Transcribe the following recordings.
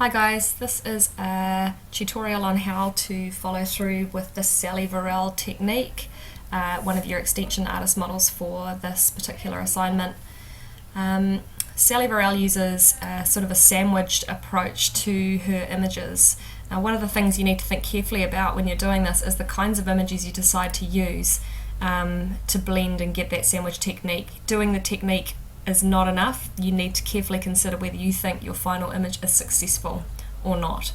Hi guys, this is a tutorial on how to follow through with the Verral technique, one of your extension artist models for this particular assignment. Verral uses sort of a sandwiched approach to her images. Now, one of the things you need to think carefully about when you're doing this is the kinds of images you decide to use to blend and get that sandwich technique. Doing the technique is not enough. You need to carefully consider whether you think your final image is successful or not.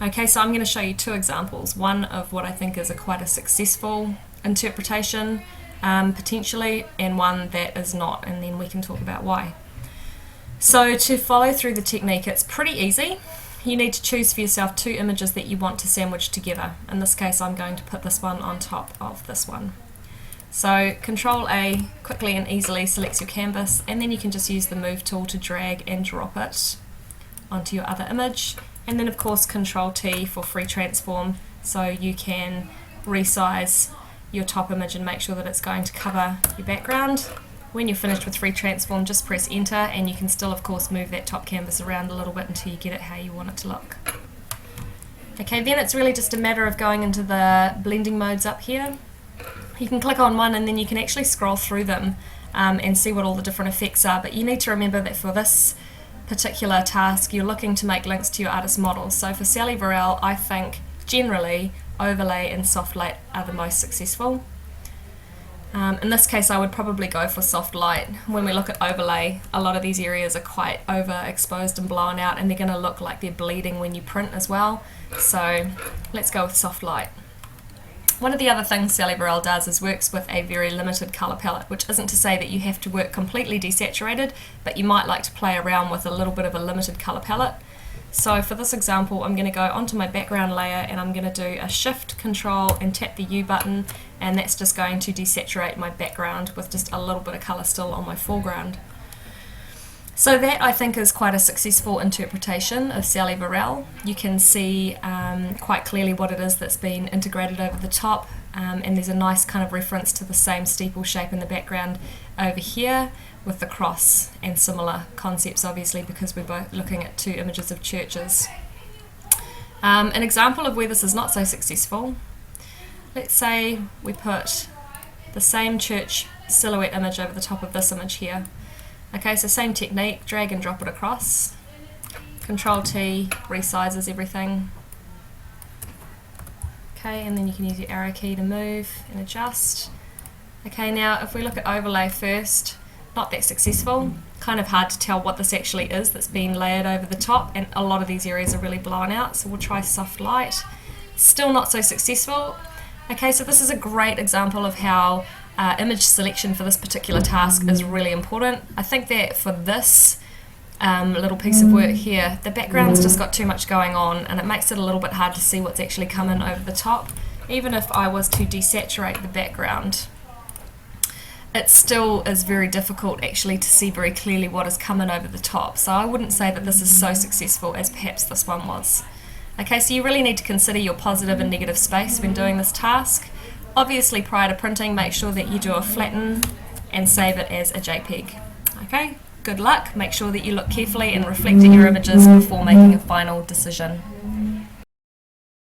Okay, so I'm going to show you two examples, one of what I think is quite a successful interpretation potentially, and one that is not, and then we can talk about why. So to follow through the technique, it's pretty easy. You need to choose for yourself two images that you want to sandwich together. In this case, I'm going to put this one on top of this one. So Control A quickly and easily selects your canvas, and then you can just use the move tool to drag and drop it onto your other image, and then of course Control T for free transform, so you can resize your top image and make sure that it's going to cover your background. When you're finished with free transform, just press enter, and you can still of course move that top canvas around a little bit until you get it how you want it to look. Okay, then it's really just a matter of going into the blending modes up here. You can click on one and then you can actually scroll through them and see what all the different effects are, but you need to remember that for this particular task you're looking to make links to your artist model. So for Verral, I think generally overlay and soft light are the most successful. In this case I would probably go for soft light. When we look at overlay, a lot of these areas are quite overexposed and blown out, and they're going to look like they're bleeding when you print as well. So let's go with soft light. One of the other things Verral does is works with a very limited colour palette, which isn't to say that you have to work completely desaturated, but you might like to play around with a little bit of a limited colour palette. So for this example, I'm going to go onto my background layer and I'm going to do a Shift, Control and tap the U button, and that's just going to desaturate my background with just a little bit of colour still on my foreground. So that I think is quite a successful interpretation of Verral. You can see quite clearly what it is that's been integrated over the top, and there's a nice kind of reference to the same steeple shape in the background over here with the cross, and similar concepts obviously because we're both looking at two images of churches. An example of where this is not so successful, let's say we put the same church silhouette image over the top of this image here. Okay, so same technique, drag and drop it across. Control T resizes everything. Okay, and then you can use your arrow key to move and adjust. Okay, now if we look at overlay first, not that successful. Kind of hard to tell what this actually is that's been layered over the top, and a lot of these areas are really blown out, so we'll try soft light. Still not so successful. Okay, so this is a great example of how image selection for this particular task is really important. I think that for this little piece of work here, the background's just got too much going on, and it makes it a little bit hard to see what's actually coming over the top. Even if I was to desaturate the background, it still is very difficult actually to see very clearly what is coming over the top. So I wouldn't say that this is so successful as perhaps this one was. Okay, so you really need to consider your positive and negative space when doing this task. Obviously prior to printing, make sure that you do a flatten and save it as a JPEG. Okay, good luck. Make sure that you look carefully and reflect at your images before making a final decision.